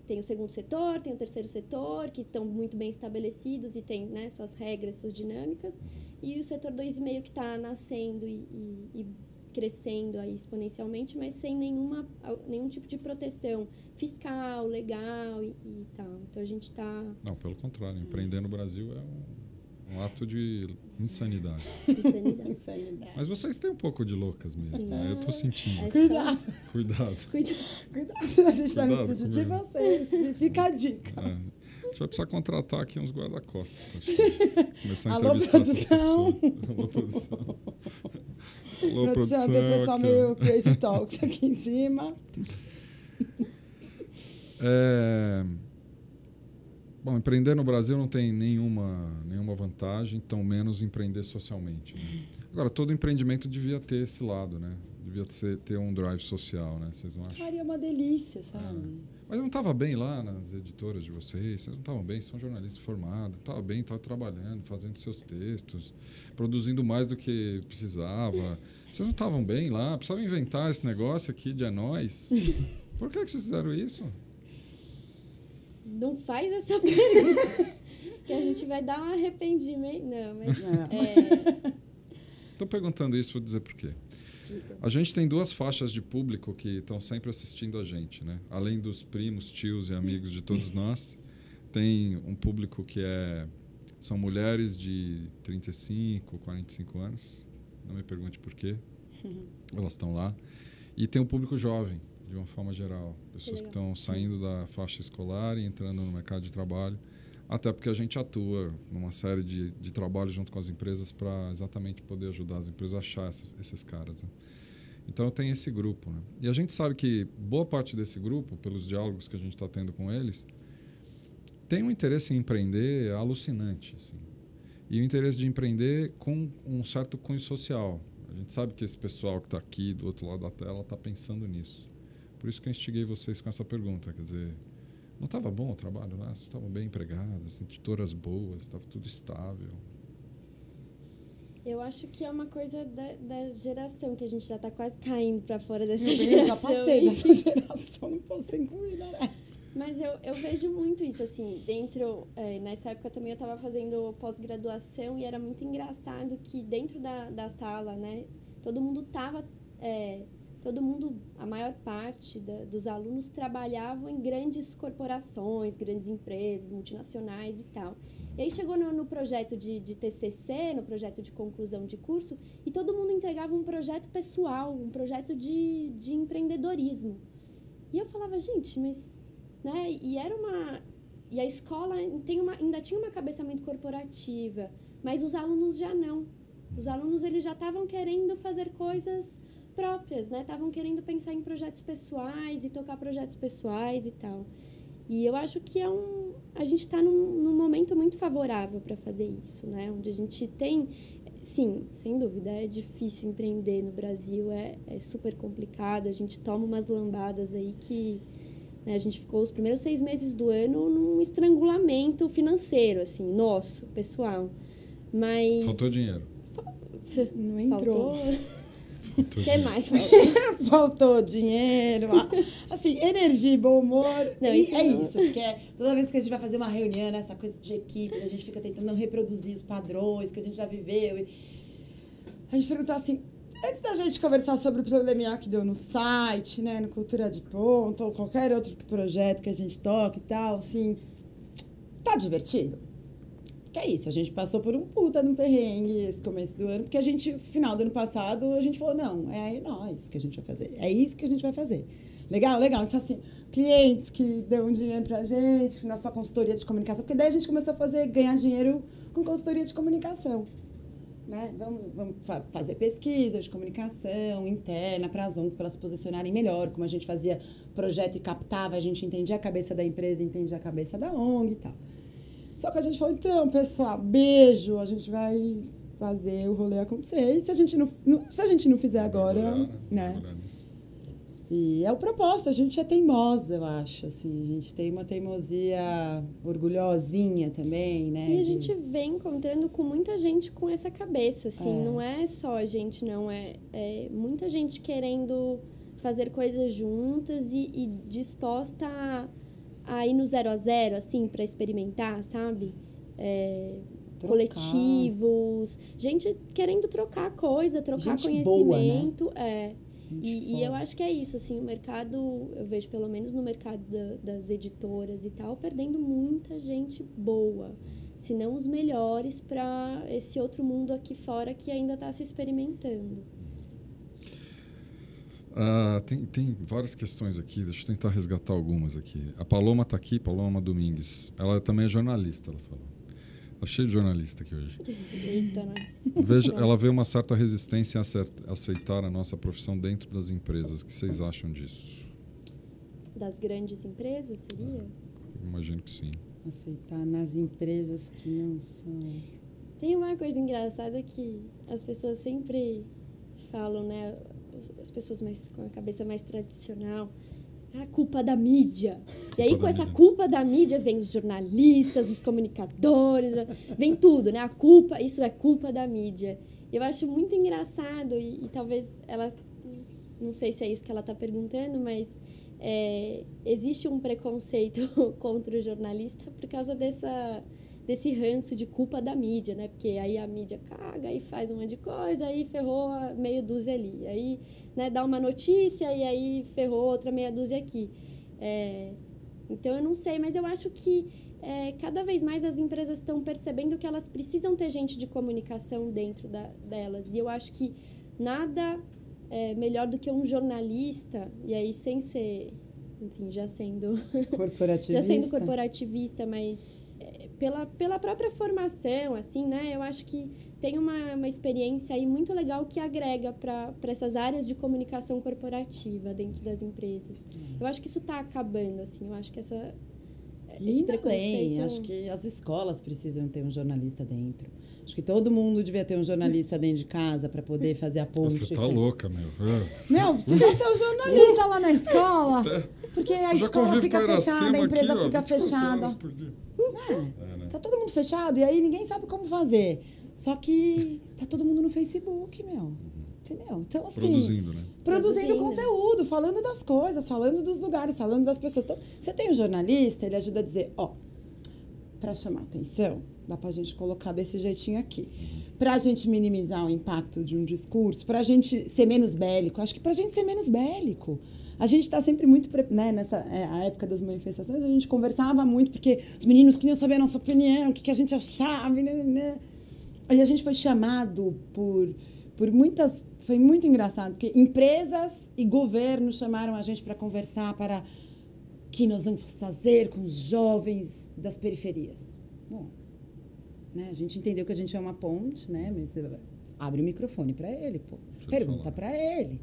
tem o segundo setor, tem o terceiro setor, que estão muito bem estabelecidos e tem, né, suas regras, suas dinâmicas, e o setor 2,5 que está nascendo e crescendo aí exponencialmente, mas sem nenhum tipo de proteção fiscal, legal e tal. Então, a gente está... Não, pelo contrário. Empreender no Brasil é um ato de insanidade. Insanidade. Mas vocês têm um pouco de loucas mesmo. Né? Eu estou sentindo. Cuidado. A gente está no estúdio de vocês. Fica a dica. A gente vai precisar contratar aqui uns guarda-costas. Começar a Alô, entrevistar produção. Alô, produção. Alô, produção, tem pessoal meio crazy talks aqui em cima. Bom, empreender no Brasil não tem nenhuma vantagem, tão menos empreender socialmente. Né? Agora, todo empreendimento devia ter esse lado, né? Devia ter um drive social, né? Vocês não acham? Faria uma delícia, sabe? Mas eu não estava bem lá nas editoras de vocês, não estavam bem, são jornalistas formados, estava bem, estava trabalhando, fazendo seus textos, produzindo mais do que precisava. Vocês não estavam bem lá? Precisavam inventar esse negócio aqui de nós. Por que vocês fizeram isso? Não faz essa pergunta, que a gente vai dar um arrependimento. Não, mas... Estou perguntando isso, vou dizer por quê. A gente tem duas faixas de público que estão sempre assistindo a gente, né? Além dos primos, tios e amigos de todos nós, tem um público que são mulheres de 35, 45 anos. Não me pergunte por quê. Elas estão lá. E tem um público jovem, de uma forma geral. Pessoas que estão saindo da faixa escolar e entrando no mercado de trabalho. Até porque a gente atua numa série de trabalhos junto com as empresas para exatamente poder ajudar as empresas a achar esses caras. Né? Então, eu tenho esse grupo. Né? E a gente sabe que boa parte desse grupo, pelos diálogos que a gente está tendo com eles, tem um interesse em empreender alucinante. Assim. E o interesse de empreender com um certo cunho social. A gente sabe que esse pessoal que está aqui do outro lado da tela está pensando nisso. Por isso que eu instiguei vocês com essa pergunta. Quer dizer, não estava bom o trabalho lá? Vocês estavam bem empregadas, editoras boas, estava tudo estável. Eu acho que é uma coisa da geração, que a gente já está quase caindo para fora dessa geração. Eu já passei dessa geração, não posso ser incluída nessa. Mas eu vejo muito isso, assim, dentro... nessa época também eu estava fazendo pós-graduação e era muito engraçado que dentro da sala, né, todo mundo estava... a maior parte dos alunos trabalhavam em grandes corporações, grandes empresas, multinacionais e tal. E aí chegou no projeto de TCC, no projeto de conclusão de curso, e todo mundo entregava um projeto pessoal, um projeto de empreendedorismo. E eu falava, gente, mas... Né? E a escola ainda tinha uma cabeça muito corporativa, mas os alunos já não. Os alunos eles já estavam querendo fazer coisas próprias, né? Estavam querendo pensar em projetos pessoais e tocar projetos pessoais e tal. E eu acho que a gente está num momento muito favorável para fazer isso, né? Onde a gente tem... Sim, sem dúvida, é difícil empreender no Brasil, é super complicado, a gente toma umas lambadas aí que... Né, a gente ficou os primeiros 6 meses do ano num estrangulamento financeiro, assim, nosso, pessoal. Mas... Faltou dinheiro. Não entrou. O que mais? Faltou dinheiro, assim, energia e bom humor. Não, isso não. isso, porque toda vez que a gente vai fazer uma reunião, né, essa coisa de equipe, a gente fica tentando reproduzir os padrões que a gente já viveu. E a gente perguntou assim, antes da gente conversar sobre o probleminha que deu no site, né, no Cultura de Ponto, ou qualquer outro projeto que a gente toca e tal, assim, tá divertido? Que é isso, a gente passou por um puta no perrengue esse começo do ano, porque a gente, final do ano passado, a gente falou, não, é nós que a gente vai fazer, é isso que a gente vai fazer. Legal, legal. Então, assim, clientes que dão dinheiro pra gente, na sua consultoria de comunicação, porque daí a gente começou a ganhar dinheiro com consultoria de comunicação. Né? Vamos fazer pesquisa de comunicação interna para as ONGs, para elas se posicionarem melhor, como a gente fazia projeto e captava, a gente entendia a cabeça da empresa, entendia a cabeça da ONG e tal. Só que a gente falou, então, pessoal, beijo, a gente vai fazer o rolê acontecer. E se a gente não fizer agora, né? E é o propósito, a gente é teimosa, eu acho, assim, a gente tem uma teimosia orgulhosinha também, né? E a gente vem encontrando com muita gente com essa cabeça, assim, não é só a gente, não, é muita gente querendo fazer coisas juntas e disposta a ir no 0 a 0, assim, para experimentar, sabe? Coletivos, gente querendo trocar coisa, trocar gente conhecimento, boa, né? E eu acho que é isso, assim, o mercado, eu vejo pelo menos no mercado das editoras e tal, perdendo muita gente boa, se não os melhores para esse outro mundo aqui fora que ainda está se experimentando. Tem várias questões aqui, deixa eu tentar resgatar algumas aqui. A Paloma está aqui, Paloma Domingues, ela também é jornalista, ela falou. Está cheio de jornalista aqui hoje. Eita, nossa. Ela vê uma certa resistência a aceitar a nossa profissão dentro das empresas. O que vocês acham disso? Das grandes empresas, seria? Eu imagino que sim. Aceitar nas empresas que não são... Tem uma coisa engraçada que as pessoas sempre falam, né? As pessoas com a cabeça mais tradicional... A culpa da mídia. E aí, com essa culpa da mídia, vem os jornalistas, os comunicadores, vem tudo, né? Isso é culpa da mídia. Eu acho muito engraçado, e talvez ela... Não sei se é isso que ela está perguntando, mas existe um preconceito contra o jornalista por causa desse ranço de culpa da mídia, né? Porque aí a mídia caga e faz um monte de coisa, aí ferrou a meia dúzia ali. Aí, né, dá uma notícia e aí ferrou outra meia dúzia aqui. Então, eu não sei, mas eu acho que cada vez mais as empresas estão percebendo que elas precisam ter gente de comunicação dentro delas. E eu acho que nada melhor do que um jornalista, e aí sem ser, enfim, já sendo corporativista, mas... Pela própria formação, assim, né? Eu acho que tem uma experiência aí muito legal que agrega para essas áreas de comunicação corporativa dentro das empresas. Eu acho que isso está acabando, assim. Eu acho que esse preconceito... Acho que as escolas precisam ter um jornalista dentro. Acho que todo mundo devia ter um jornalista dentro de casa para poder fazer a ponte. Você tá louca, meu. Meu, precisa ter um jornalista lá na escola. Porque a escola fica fechada, a empresa fica fechada. Tá todo mundo fechado e aí ninguém sabe como fazer. Só que tá todo mundo no Facebook, meu. Entendeu? Então, assim... Produzindo, né? Produzindo conteúdo, falando das coisas, falando dos lugares, falando das pessoas. Então, você tem um jornalista, ele ajuda a dizer, pra chamar atenção, dá pra gente colocar desse jeitinho aqui. Pra gente minimizar o impacto de um discurso, pra gente ser menos bélico. Acho que pra gente ser menos bélico. A gente está sempre muito... Né, a época das manifestações, a gente conversava muito, porque os meninos queriam saber a nossa opinião, o que a gente achava. Né. Aí a gente foi chamado por muitas... Foi muito engraçado, porque empresas e governos chamaram a gente para conversar para o que nós vamos fazer com os jovens das periferias. Bom, né, a gente entendeu que a gente é uma ponte, né, mas Abre o microfone para ele, pô. Deixa eu Pergunta falar. para ele.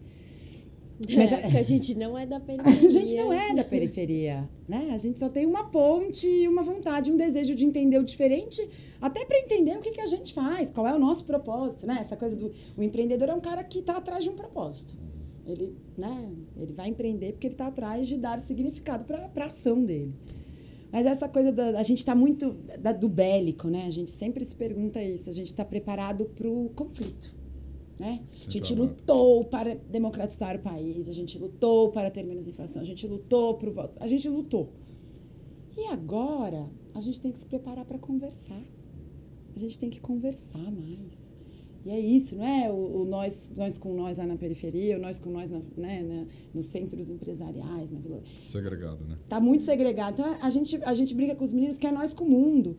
Mas a gente não é da periferia. A gente não é da periferia, né? A gente só tem uma ponte, uma vontade, um desejo de entender o diferente, até para entender o que a gente faz, qual é o nosso propósito, né? Essa coisa do o empreendedor é um cara que está atrás de um propósito. Ele, né? Ele vai empreender porque ele está atrás de dar significado para a ação dele. Mas essa coisa a gente está muito do bélico, né? A gente sempre se pergunta isso. A gente está preparado para o conflito. Né? A gente lutou para democratizar o país, a gente lutou para ter menos inflação, a gente lutou para o voto, a gente lutou. E agora a gente tem que se preparar para conversar. A gente tem que conversar mais. E é isso, não é o nós com nós lá na periferia, o nós com nós nos centros empresariais, na Vila. Segregado, né? Tá muito segregado. Então a gente briga com os meninos que é nós com o mundo.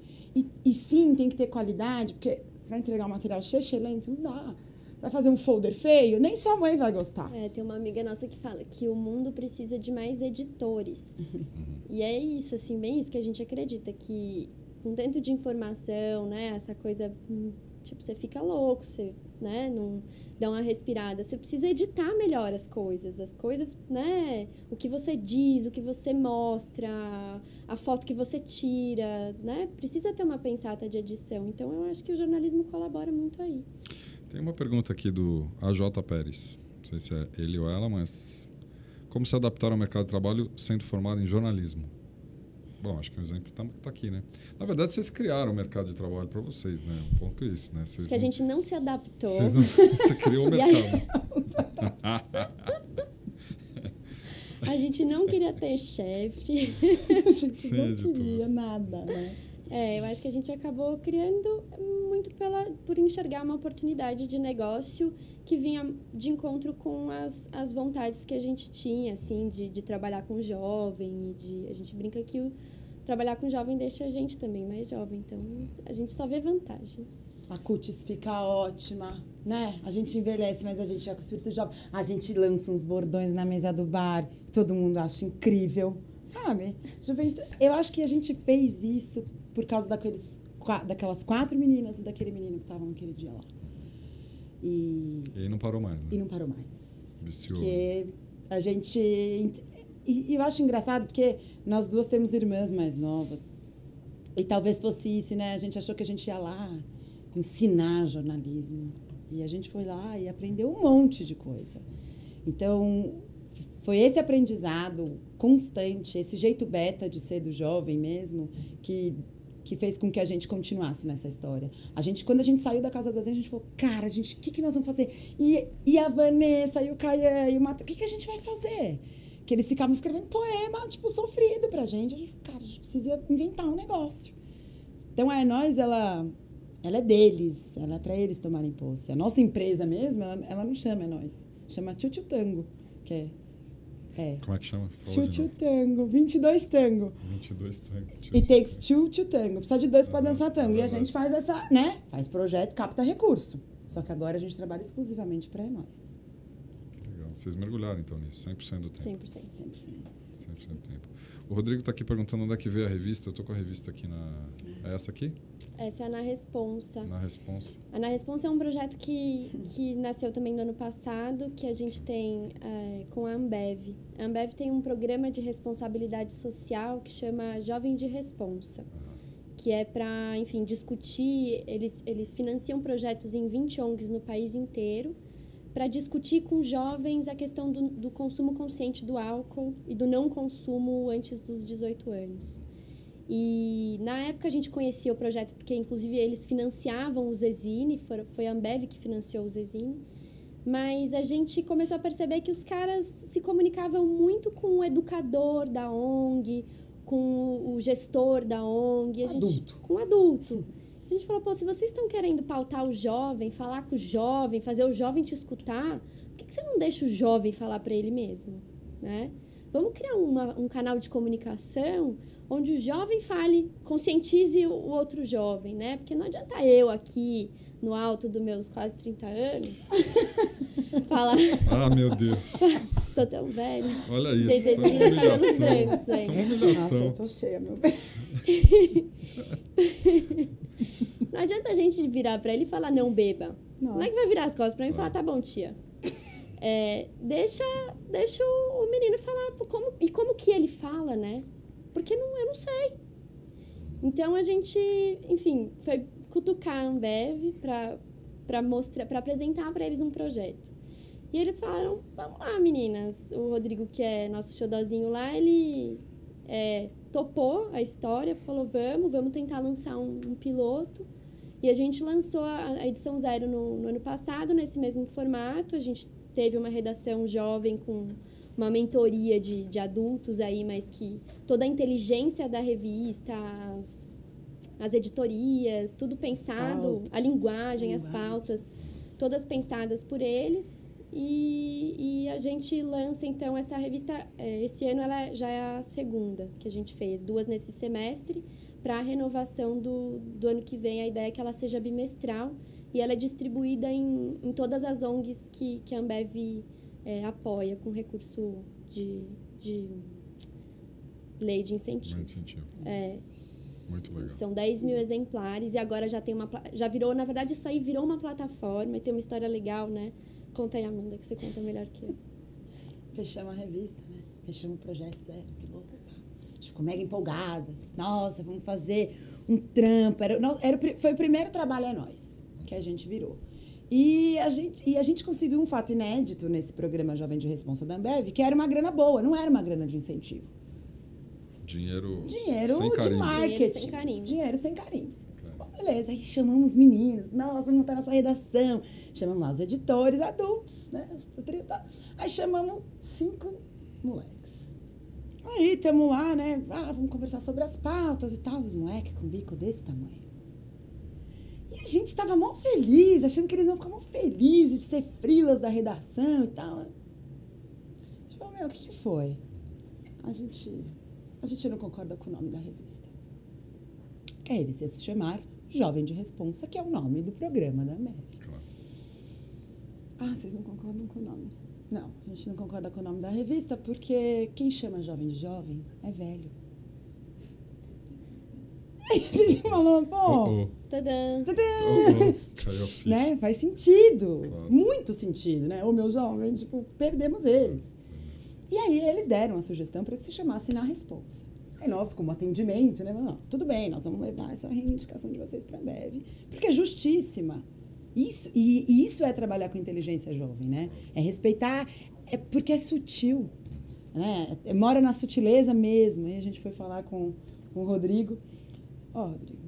E sim, tem que ter qualidade, porque você vai entregar um material lento, não dá. Você vai fazer um folder feio, nem sua mãe vai gostar. Tem uma amiga nossa que fala que o mundo precisa de mais editores. E é isso, assim, bem isso que a gente acredita, que com tanto de informação, né, essa coisa, tipo, você fica louco, você, né, não dá uma respirada. Você precisa editar melhor as coisas, né, o que você diz, o que você mostra, a foto que você tira, né, precisa ter uma pensata de edição. Então, eu acho que o jornalismo colabora muito aí. Tem uma pergunta aqui do AJ Pérez. Não sei se é ele ou ela, mas... Como se adaptar ao mercado de trabalho sendo formado em jornalismo? Bom, acho que o exemplo está aqui, né? Na verdade, vocês criaram o mercado de trabalho para vocês, né? Um pouco isso, né? Vocês a gente não se adaptou. Você criou o mercado. A gente não queria ter chefe. A gente não queria nada, né? Eu acho que a gente acabou criando muito por enxergar uma oportunidade de negócio que vinha de encontro com as vontades que a gente tinha, assim, de trabalhar com jovem. A gente brinca que trabalhar com jovem deixa a gente também mais jovem. Então, a gente só vê vantagem. A cutis fica ótima, né? A gente envelhece, mas a gente é com o espírito jovem. A gente lança uns bordões na mesa do bar, todo mundo acha incrível, sabe? Juventude. Eu acho que a gente fez isso por causa daquelas 4 meninas e daquele menino que estavam naquele dia lá. E não parou mais, né? E não parou mais. Viciou. Porque a gente... E eu acho engraçado porque nós duas temos irmãs mais novas. E talvez fosse isso, né? A gente achou que a gente ia lá ensinar jornalismo. E a gente foi lá e aprendeu um monte de coisa. Então, foi esse aprendizado constante, esse jeito beta de ser do jovem mesmo, que fez com que a gente continuasse nessa história. Quando a gente saiu da Casa do Desenho, a gente falou, cara, o que nós vamos fazer? E a Vanessa, e o Caian, e o Matheus, o que a gente vai fazer? Que eles ficavam escrevendo poema, tipo, sofrido pra gente. A gente falou, cara, a gente precisa inventar um negócio. Então, a nós, ela é deles, ela é pra eles tomarem posse. A nossa empresa mesmo, ela não chama nós, chama Tchutchu Tango, que é... Como é que chama? Tchutchu Tango, 22 tango. 22 tango. It takes two to tango. Precisa de 2 para dançar tango. E a gente faz né? Faz projeto, capta recurso. Só que agora a gente trabalha exclusivamente para nós. Legal. Vocês mergulharam, então, nisso? 100% do tempo? 100%. 100% do tempo. O Rodrigo está aqui perguntando onde é que vê a revista. Eu estou com a revista aqui É essa aqui? Essa é a Na Responsa. Na Responsa. A Na Responsa é um projeto que nasceu também no ano passado, que a gente tem com a Ambev. A Ambev tem um programa de responsabilidade social que chama Jovem de Responsa, que é para, enfim, discutir. Eles financiam projetos em 20 ONGs no país inteiro para discutir com jovens a questão do consumo consciente do álcool e do não consumo antes dos 18 anos. E, na época, a gente conhecia o projeto porque, inclusive, eles financiavam o Zezine, foi a Ambev que financiou o Zezine, mas a gente começou a perceber que os caras se comunicavam muito com o educador da ONG, com o gestor da ONG. Com o adulto. A gente falou, se vocês estão querendo pautar o jovem, falar com o jovem, fazer o jovem te escutar, por que você não deixa o jovem falar para ele mesmo, né? Vamos criar um canal de comunicação onde o jovem fale, conscientize o outro jovem, né? Porque não adianta eu aqui, no alto dos meus quase 30 anos, falar... Ah, meu Deus. Tô tão velha. Olha isso, isso é uma humilhação. Isso é uma humilhação. Nossa, eu tô cheia, meu bem. Não adianta a gente virar para ele e falar, não beba. Nossa. O moleque vai virar as costas pra mim e falar, tá bom, tia. Deixa o menino falar como que ele fala, né? Porque eu não sei. Então, a gente, enfim, foi cutucar a Ambev pra mostrar, para apresentar para eles um projeto. E eles falaram, vamos lá, meninas. O Rodrigo, que é nosso xodózinho lá, ele topou a história, falou, vamos tentar lançar um piloto. E a gente lançou a edição 0 no ano passado, nesse mesmo formato. A gente teve uma redação jovem com uma mentoria de adultos aí, mas que toda a inteligência da revista, as editorias, tudo pensado, a linguagem, as pautas, todas pensadas por eles. E a gente lança, então, essa revista, esse ano ela já é a segunda que a gente fez, 2 nesse semestre, para a renovação do ano que vem. A ideia é que ela seja bimestral e ela é distribuída em todas as ONGs que a Ambev apoia com recurso de lei de incentivo. Muito legal. São 10 mil exemplares e agora já virou, na verdade, isso aí virou uma plataforma e tem uma história legal, né? Conta aí, Amanda, que você conta melhor que eu. Fechamos a revista, né? Fechamos o projeto 0, piloto. A gente ficou mega empolgadas. Nossa, vamos fazer um trampo. Foi o primeiro trabalho a nós que a gente virou. E a gente conseguiu um fato inédito nesse programa Jovem de Responsa da Ambev, que era uma grana boa, não era uma grana de incentivo. Dinheiro sem de marketing. Dinheiro sem carinho. Bom, beleza, aí chamamos os meninos. Nossa, vamos estar nessa redação. Chamamos lá os editores adultos, né? Aí chamamos 5 moleques. Aí, estamos lá, né? Vamos conversar sobre as pautas e tal. Os moleques com bico desse tamanho. E a gente tava mó feliz, achando que eles iam ficar mó felizes de ser frilas da redação e tal. A gente falou, o que foi? A gente não concorda com o nome da revista. Que a revista ia se chamar Jovem de Responsa, que é o nome do programa da Ambev. Claro. Vocês não concordam com o nome? Não, a gente não concorda com o nome da revista porque quem chama jovem de jovem é velho. Aí a gente falou, pô... Tadã! Né? Faz sentido. Claro. Muito sentido, né? O meu jovem, perdemos eles. E aí eles deram a sugestão para que se chamasse Na Responsa. Aí nós, como atendimento, né? Não, tudo bem, nós vamos levar essa reivindicação de vocês para a Ambev, porque é justíssima. Isso é trabalhar com inteligência jovem, né? É respeitar, porque é sutil, né? Mora na sutileza mesmo. Aí a gente foi falar com o Rodrigo. Rodrigo,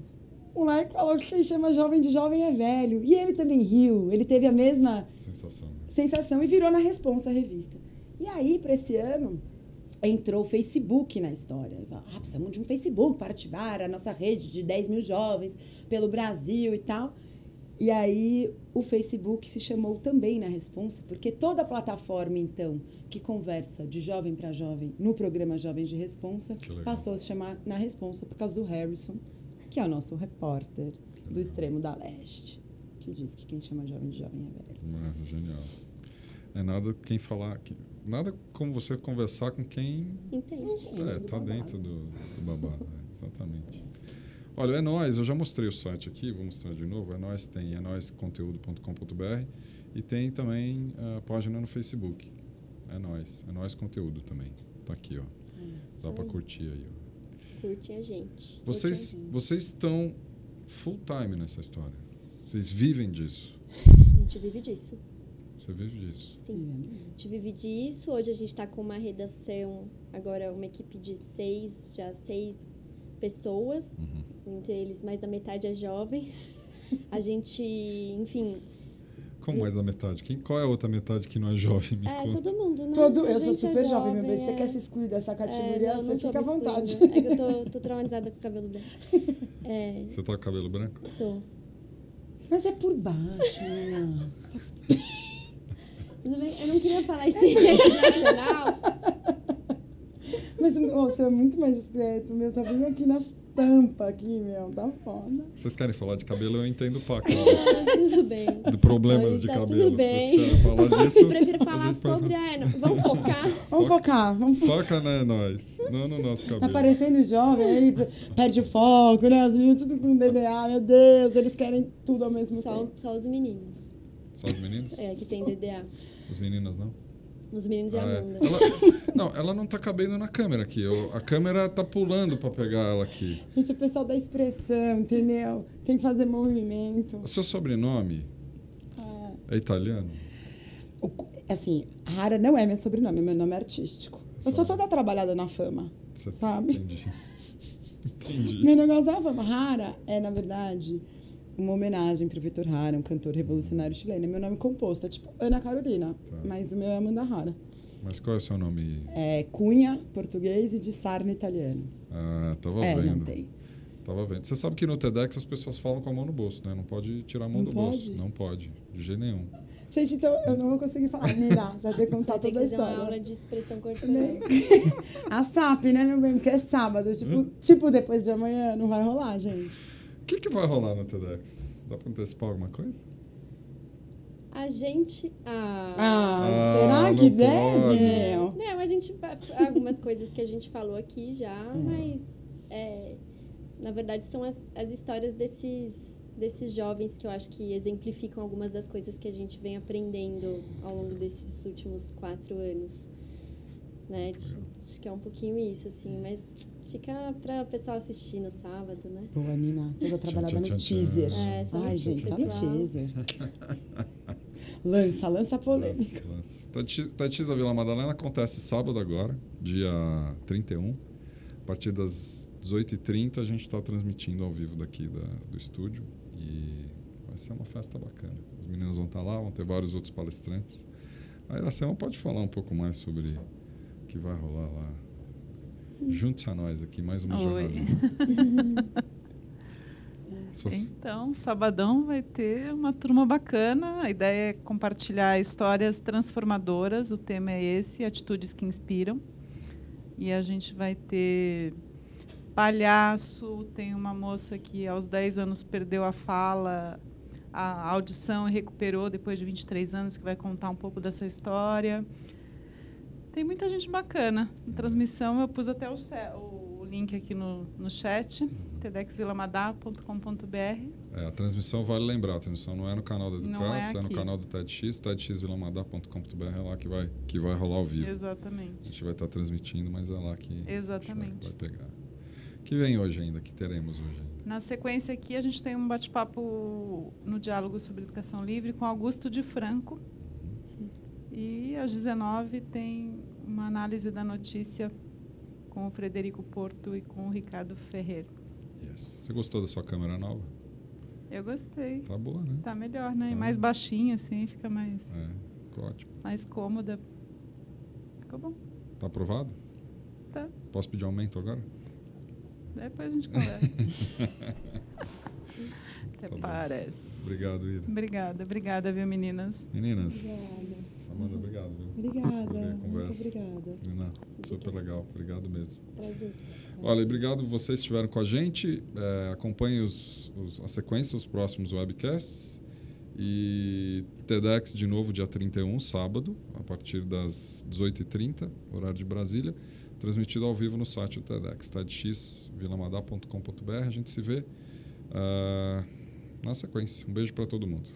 o moleque falou que quem chama jovem de jovem é velho. E ele também riu, ele teve a mesma sensação e virou Na Responsa a revista. E aí, para esse ano, entrou o Facebook na história. Precisamos de um Facebook para ativar a nossa rede de 10 mil jovens pelo Brasil e tal. E aí, o Facebook se chamou também Na Responsa, porque toda a plataforma, então, que conversa de jovem para jovem no programa Jovens de Responsa, passou a se chamar Na Responsa por causa do Harrison, que é o nosso repórter do extremo da leste, que diz que quem chama jovem de jovem é velho. Genial. Nada como você conversar com quem entende. Tá dentro do babado. Exatamente. Olha, É Nóis, eu já mostrei o site aqui, vou mostrar de novo. É Nóis tem enoisconteúdo.com.br e tem também a página no Facebook. É Nóis Conteúdo também. Tá aqui, ó. Dá para curtir aí, ó. Curte a gente. Vocês estão full time nessa história. Vocês vivem disso. A gente vive disso. Você vive disso? Sim, a gente vive disso. Hoje a gente está com uma redação, agora uma equipe de 6 pessoas, entre eles mais da metade é jovem. A gente, enfim... Como mais da metade? Qual é a outra metade que não é jovem? Todo mundo, né? Eu sou super jovem, meu bem. Se você quer se excluir dessa categoria, você fica à vontade. É que eu tô traumatizada com o cabelo branco. Você tá com o cabelo branco? Tô. Mas é por baixo, menina. Tudo bem? Eu não queria falar isso em rede nacional. Mas o seu é muito mais discreto. O meu tá bem aqui nas tampas, aqui, meu. Tá foda. Vocês querem falar de cabelo? Eu entendo paco. Tudo bem. De problemas de cabelo. Tudo bem. Se vocês querem falar disso... Eu prefiro falar sobre... Vamos focar? Vamos focar. Foca, né, nós. Não no nosso cabelo. Tá parecendo jovem, aí perde o foco, né? As meninas tudo com DDA, meu Deus. Eles querem tudo ao mesmo tempo. Só os meninos. Só os meninos? É, que tem DDA. As meninas não? Os meninos e a Amanda. Ela não tá cabendo na câmera aqui. A câmera tá pulando pra pegar ela aqui. Gente, o pessoal da expressão, entendeu? Tem que fazer movimento. O seu sobrenome é italiano? Assim, Rara não é meu sobrenome, meu nome é artístico. Eu sou toda trabalhada na fama, sabe? Entendi. Meu negócio é a fama. Rara é, na verdade, uma homenagem pro Vitor Hara, um cantor revolucionário chileno. Meu nome composto é tipo Ana Carolina, mas o meu é Amanda Hara. Mas qual é o seu nome? É Cunha, português, e de Sarno, italiano. Ah, tava vendo. Não tem. Tava vendo. Você sabe que no TEDx as pessoas falam com a mão no bolso, né? Não pode tirar a mão do bolso. Pode? Não pode, de jeito nenhum. Gente, então eu não vou conseguir falar. Nina, você vai ter que contar toda a história. Uma aula de expressão corporal. A SAP, né, meu bem? Porque é sábado. Tipo, depois de amanhã não vai rolar, gente. O que vai rolar no TEDx? Dá pra antecipar alguma coisa? A gente... será que deve, meu? Não, a gente... Algumas coisas que a gente falou aqui já, mas... na verdade, são as histórias desses jovens que eu acho que exemplificam algumas das coisas que a gente vem aprendendo ao longo desses últimos 4 anos. Né? Acho que é um pouquinho isso, assim, mas fica para o pessoal assistir no sábado, né? Boa, Nina, toda trabalhada no teaser. Ai, gente, só no teaser. Lança polêmica. TEDx Vila Madalena acontece sábado agora, dia 31. A partir das 18h30 a gente está transmitindo ao vivo daqui do estúdio e vai ser uma festa bacana. As meninas vão estar lá, vão ter vários outros palestrantes. A Iracema pode falar um pouco mais sobre o que vai rolar lá. Junte-se a nós aqui, mais uma jornalista. Então, sabadão vai ter uma turma bacana. A ideia é compartilhar histórias transformadoras. O tema é esse, atitudes que inspiram. E a gente vai ter palhaço, tem uma moça que aos 10 anos perdeu a fala, a audição e recuperou depois de 23 anos, que vai contar um pouco dessa história. Tem muita gente bacana. Na transmissão eu pus até o link aqui no chat, tedxvilamadá.com.br. A transmissão, vale lembrar, a transmissão não é no canal da Educados, é no canal do TEDx, tedxvilamadá.com.br, é lá que vai rolar ao vivo. Exatamente. A gente vai estar transmitindo, mas é lá que Exatamente. vai pegar. O que vem hoje ainda, que teremos hoje ainda? Na sequência aqui, a gente tem um bate-papo no Diálogo sobre Educação Livre com Augusto de Franco. E às 19h tem uma análise da notícia com o Frederico Porto e com o Ricardo Ferreira. Yes. Você gostou da sua câmera nova? Eu gostei. Tá boa, né? Tá melhor, né? Tá. Mais baixinha, assim, fica mais... ficou ótimo. Mais cômoda. Ficou bom. Tá aprovado? Tá. Posso pedir aumento agora? Depois a gente conversa. Até tá parece. Obrigado, Ira. Obrigada, viu, meninas? Meninas. Amanda, obrigado, viu? Obrigada, muito obrigada. Nina, super legal, obrigado mesmo. Prazer. Olha, obrigado vocês que estiveram com a gente. Acompanhem a sequência, os próximos webcasts. E TEDx de novo, dia 31, sábado, a partir das 18h30, horário de Brasília, transmitido ao vivo no site do TEDx, tedxvilamadá.com.br. A gente se vê na sequência. Um beijo para todo mundo.